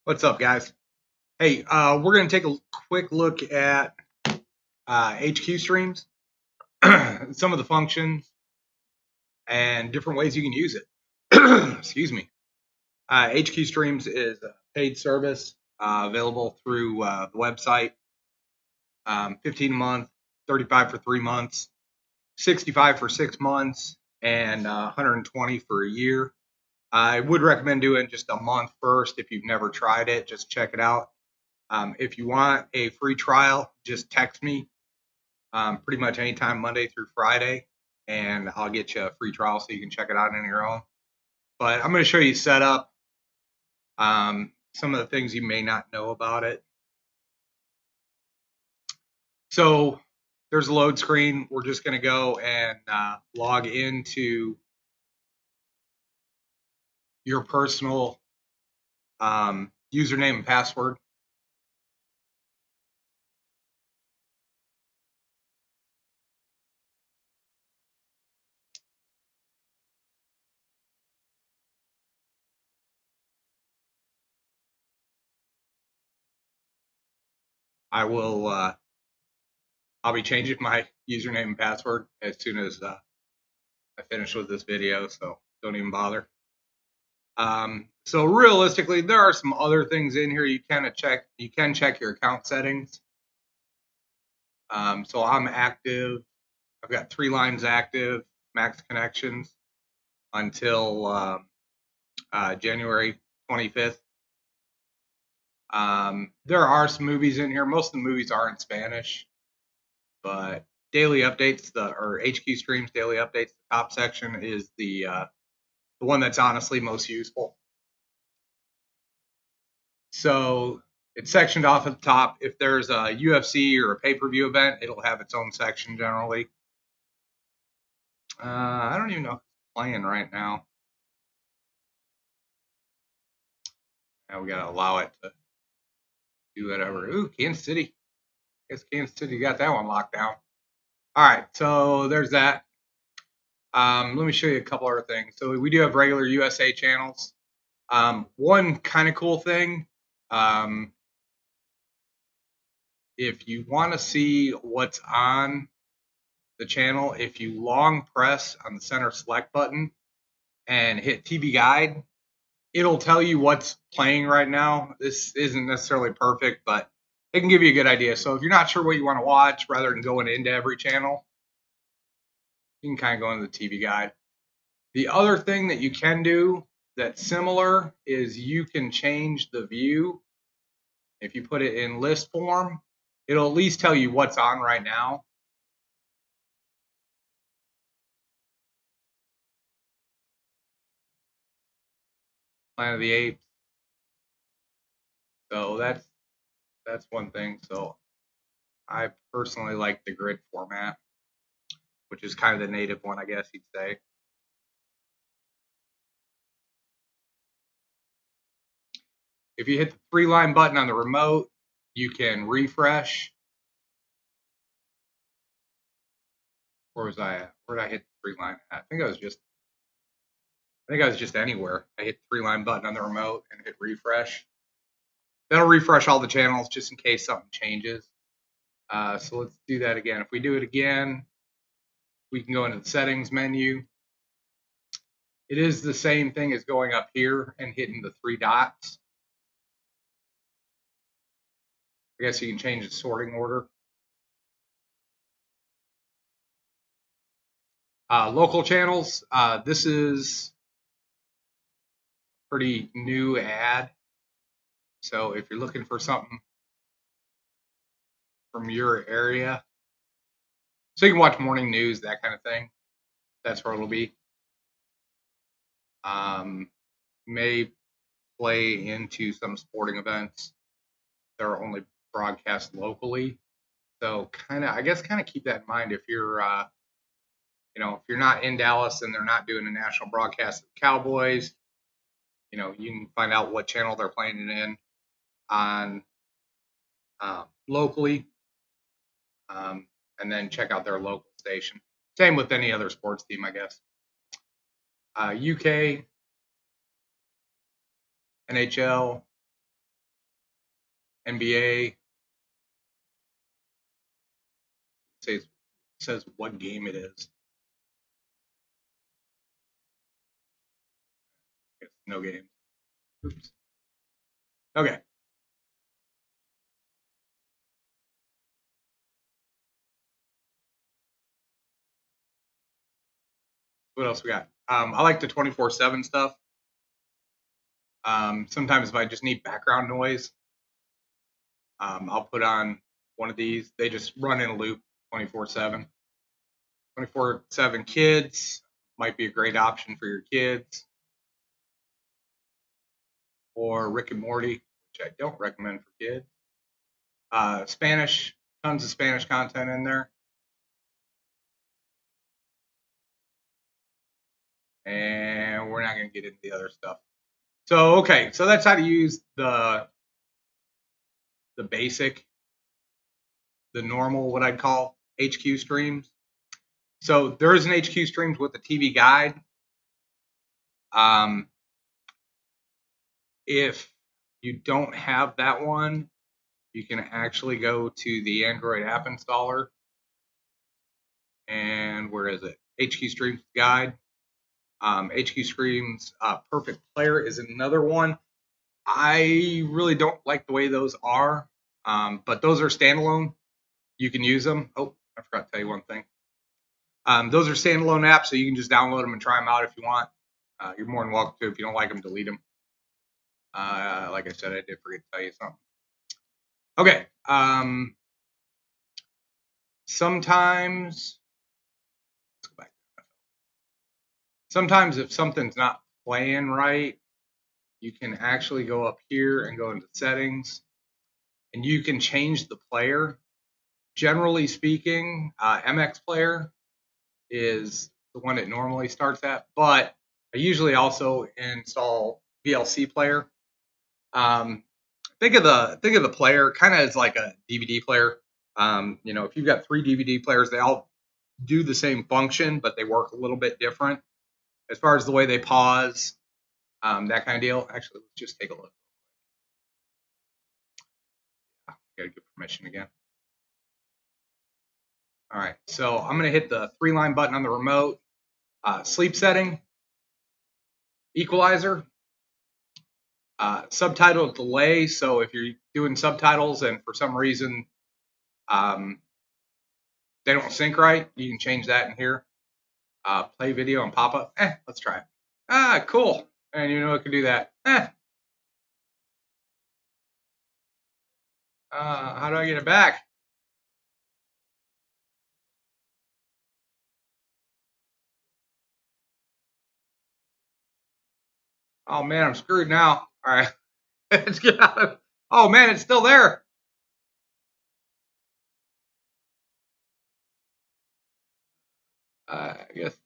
What's up, guys? Hey, we're going to take a quick look at HQ streams, some of the functions, and different ways you can use it. Excuse me. HQ streams is a paid service available through the website. 15 a month, 35 for 3 months, 65 for 6 months, and 120 for a year. I would recommend doing just a month first if you've never tried it. Just check it out. If you want a free trial, just text me pretty much anytime Monday through Friday, and I'll get you a free trial so you can check it out on your own. But I'm going to show you setup, some of the things you may not know about it. So there's a load screen. We're just going to go and log into your personal username and password. I will. I'll be changing my username and password as soon as I finish with this video, so don't even bother. So realistically, there are some other things in here you can check. You can check your account settings. So I'm active. I've got 3 lines active, max connections until January 25th. There are some movies in here. Most of the movies are in Spanish, but daily updates, or HQ streams daily updates, the top section is the one that's honestly most useful. So it's sectioned off at the top. If there's a UFC or a pay-per-view event, it'll have its own section generally. I don't even know if it's playing right now. Now we gotta allow it to do whatever. Ooh, Kansas City. I guess Kansas City got that one locked down. All right, so there's that. Let me show you a couple other things. So we do have regular USA channels. One kind of cool thing, if you want to see what's on the channel, if you long press on the center select button and hit TV guide, it'll tell you what's playing right now. This isn't necessarily perfect, but it can give you a good idea. So if you're not sure what you want to watch, rather than going into every channel, you can kind of go into the TV guide. The other thing that you can do that's similar is you can change the view. If you put it in list form, it'll at least tell you what's on right now. Planet of the Apes. So that's one thing. So I personally like the grid format, which is kind of the native one, I guess you'd say. If you hit the 3-line button on the remote, you can refresh. Where was I at? Where did I hit the 3-line at? I think I was just anywhere. I hit the 3-line button on the remote and hit refresh. That'll refresh all the channels just in case something changes. So let's do that again. If we do it again, we can go into the settings menu. It is the same thing as going up here and hitting the 3 dots. I guess you can change the sorting order. Local channels. This is a pretty new ad. So if you're looking for something from your area, so you can watch morning news, that kind of thing, that's where it'll be. May play into some sporting events that are only broadcast locally. So I guess keep that in mind if you're, if you're not in Dallas and they're not doing a national broadcast of the Cowboys, you can find out what channel they're playing it in on locally, and then check out their local station. Same with any other sports team, I guess. UK, NHL, NBA. It says what game it is. No game. Oops. Okay. What else we got? I like the 24/7 stuff. Sometimes if I just need background noise, I'll put on one of these. They just run in a loop 24/7. 24/7 kids might be a great option for your kids. Or Rick and Morty, which I don't recommend for kids. Spanish, tons of Spanish content in there. And we're not going to get into the other stuff. So, okay, so that's how to use the basic, the normal, what I'd call HQ streams. So there is an HQ streams with the TV guide. If you don't have that one, you can actually go to the Android app installer. And where is it? HQ Streams Guide. HQ Streams Perfect Player is another one. I really don't like the way those are, but those are standalone. You can use them. Oh, I forgot to tell you one thing. Those are standalone apps, so you can just download them and try them out if you want. You're more than welcome to. If you don't like them, delete them. Like I said, I did forget to tell you something. Okay. Sometimes, let's go back. Sometimes if something's not playing right, you can actually go up here and go into settings, and you can change the player. Generally speaking, MX Player is the one it normally starts at, but I usually also install VLC Player. Think of the player kind of as like a DVD player. If you've got 3 DVD players, they all do the same function, but they work a little bit different as far as the way they pause, that kind of deal. Actually, let's just take a look. Got to get permission again. All right, so I'm going to hit the 3-line button on the remote. Sleep setting, equalizer, subtitle delay. So if you're doing subtitles and for some reason they don't sync right, you can change that in here. Play video and pop up. Let's try it. Cool. And you know it can do that. How do I get it back? Oh man, I'm screwed now. All right, let's get out of. Oh man, it's still there. I guess.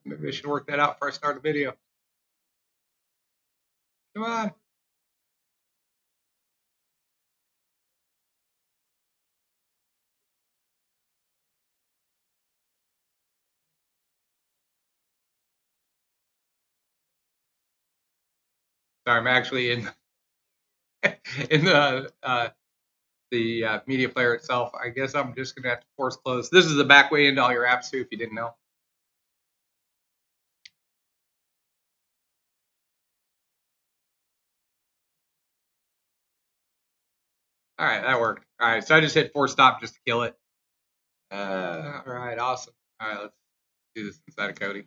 Maybe I should work that out before I start the video. Come on. Sorry, I'm actually in in the media player itself. I guess I'm just gonna have to force close. This is the back way into all your apps too, if you didn't know. All right, that worked. All right, so I just hit force stop just to kill it. All right, awesome. All right, let's do this inside of Kodi.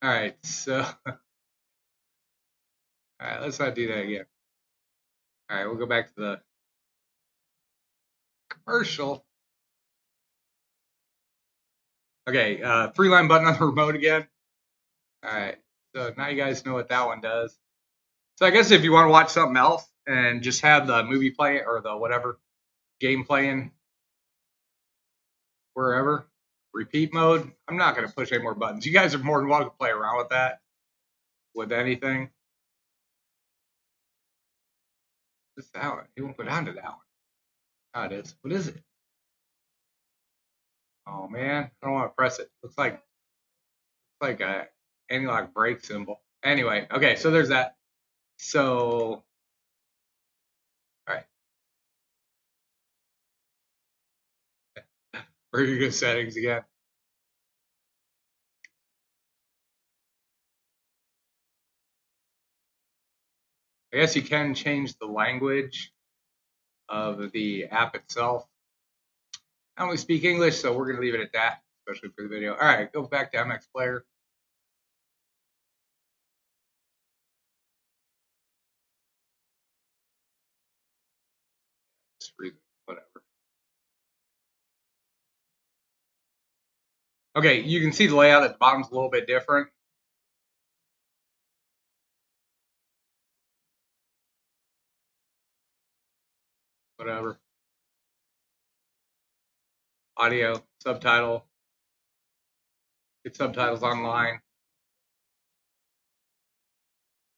All right, so all right, let's not do that again. All right, we'll go back to the commercial. Okay, 3-line button on the remote again. All right, so now you guys know what that one does. So I guess if you want to watch something else and just have the movie play or the whatever game playing wherever, repeat mode, I'm not going to push any more buttons. You guys are more than welcome to play around with that, with anything. What's that one? It won't go down to that one. Oh, it is. What is it? Oh, man. I don't want to press it. Looks like like a anti-lock brake symbol. Anyway, okay, so there's that. So, all right. Where are you go settings again? I guess you can change the language of the app itself. I only speak English, so we're going to leave it at that, especially for the video. All right, go back to MX Player. Whatever. Okay, you can see the layout at the bottom's a little bit different. Whatever. Audio, subtitle. Get subtitles online.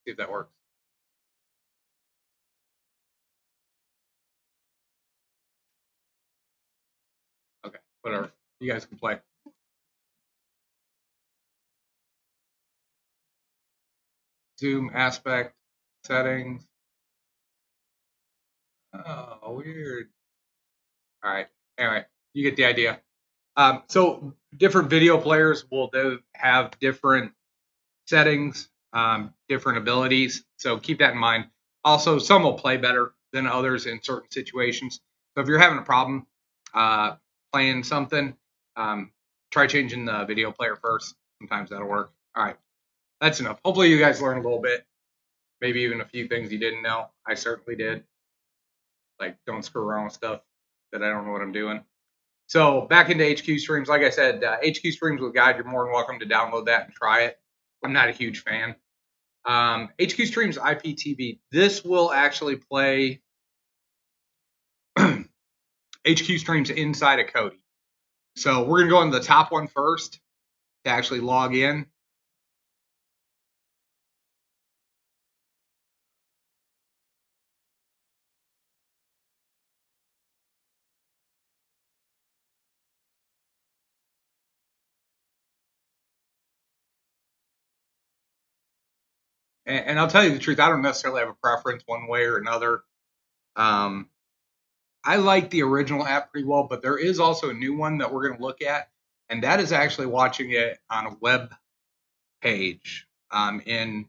See if that works. Okay, whatever. You guys can play. Zoom aspect settings. Oh, weird. All right. Anyway, you get the idea. So different video players will have different settings, different abilities. So keep that in mind. Also, some will play better than others in certain situations. So if you're having a problem playing something, try changing the video player first. Sometimes that'll work. All right. That's enough. Hopefully you guys learned a little bit. Maybe even a few things you didn't know. I certainly did. Like, don't screw around with stuff that I don't know what I'm doing. So back into HQ Streams. Like I said, HQ Streams with Guide, you're more than welcome to download that and try it. I'm not a huge fan. HQ Streams IPTV. This will actually play HQ Streams inside of Kodi. So we're going to go into the top one first to actually log in. And I'll tell you the truth, I don't necessarily have a preference one way or another. I like the original app pretty well, but there is also a new one that we're going to look at, and that is actually watching it on a web page in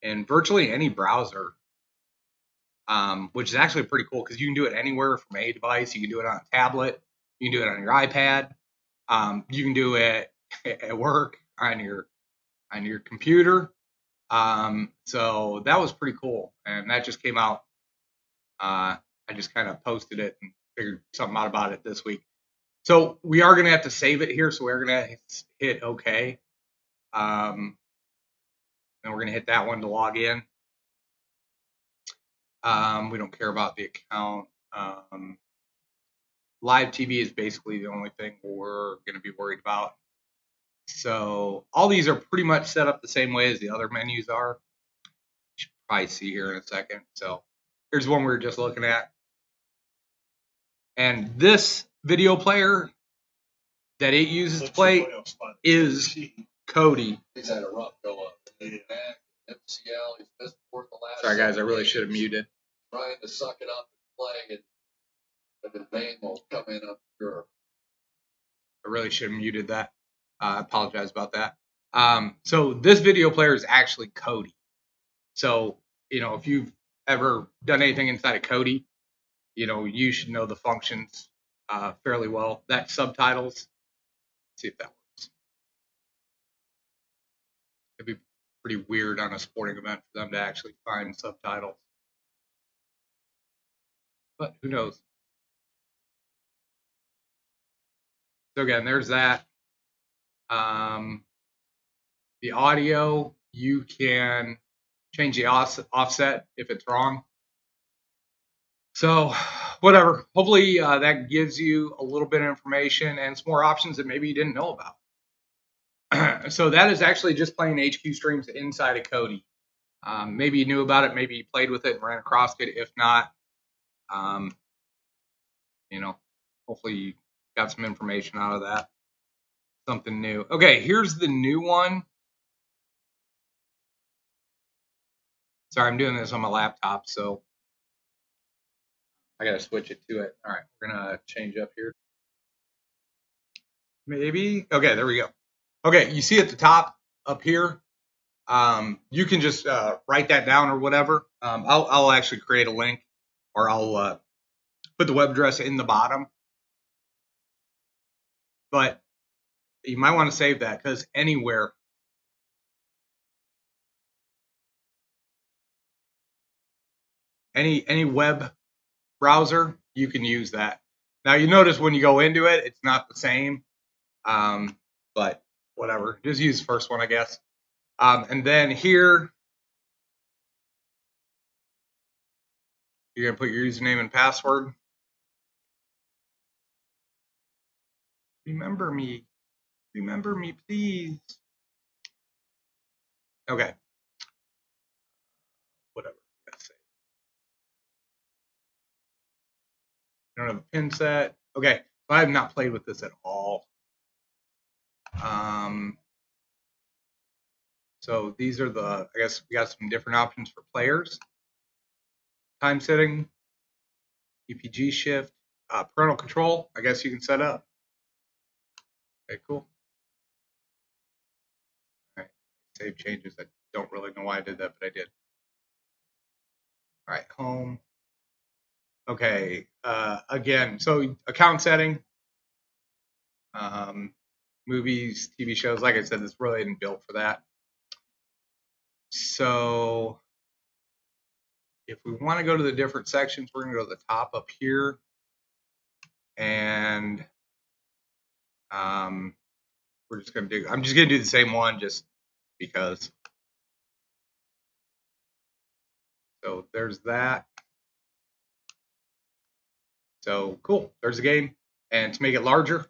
virtually any browser, which is actually pretty cool because you can do it anywhere from a device. You can do it on a tablet. You can do it on your iPad. You can do it at work on your computer. So that was pretty cool, and that just came out. I just kind of posted it and figured something out about it this week. So we are going to have to save it here. So we're going to hit OK. And we're going to hit that one to log in. We don't care about the account. Live TV is basically the only thing we're going to be worried about. So all these are pretty much set up the same way as the other menus are. You should probably see here in a second. So here's one we were just looking at. And this video player that it uses to play is Kodi. He's had a rough go up. MCL, he's missed the last. Sorry, guys, I really should have muted. Trying to suck it up and play, and the vein will come in up sure. I really should have muted that. I apologize about that. So this video player is actually Kodi. So, if you've ever done anything inside of Kodi, you should know the functions fairly well. That's subtitles. Let's see if that works. It'd be pretty weird on a sporting event for them to actually find subtitles. But who knows? So again, there's that. The audio, you can change the offset if it's wrong. So whatever. Hopefully that gives you a little bit of information and some more options that maybe you didn't know about. So that is actually just playing HQ Streams inside of Kodi. Maybe you knew about it. Maybe you played with it and ran across it. If not, hopefully you got some information out of that. something new. Okay, here's the new one. Sorry, I'm doing this on my laptop, so I gotta switch it to it. All right, we're gonna change up here. Maybe. Okay, there we go. Okay, you see at the top up here, you can just write that down or whatever. I'll actually create a link, or I'll put the web address in the bottom. But you might want to save that because anywhere, any web browser, you can use that. Now you notice when you go into it, it's not the same, but whatever. Just use the first one, I guess. And then here, you're gonna put your username and password. Remember me, please. Okay. Whatever. I don't have a pin set. Okay, so I have not played with this at all. So these are the, I guess we got some different options for players. Time setting, EPG shift, parental control, I guess you can set up. Okay, cool. All right, save changes. I don't really know why I did that, but I did. All right, home. Okay, again, so account setting, movies, TV shows. Like I said, this really isn't built for that. So if we want to go to the different sections, we're going to go to the top up here. And we're just going to do, I'm just going to do the same one just because. So there's that. So cool, there's the game. And to make it larger,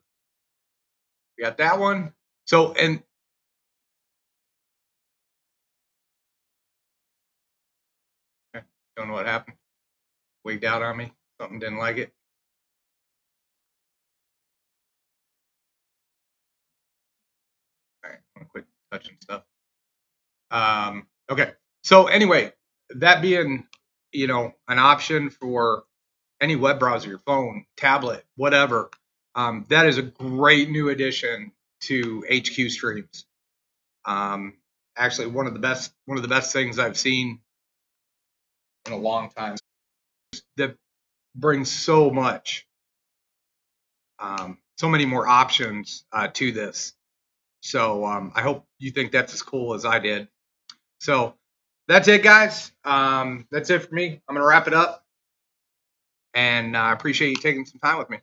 we got that one. So, and okay, don't know what happened. Wigged out on me. Something didn't like it. All right, I'm gonna quit touching stuff. Okay, so anyway, that being, you know, an option for any web browser, your phone, tablet, whatever, that is a great new addition to HQ Streams. Actually, one of the best things I've seen in a long time. That brings so much, so many more options to this. So I hope you think that's as cool as I did. So that's it, guys. That's it for me. I'm gonna wrap it up, and I appreciate you taking some time with me.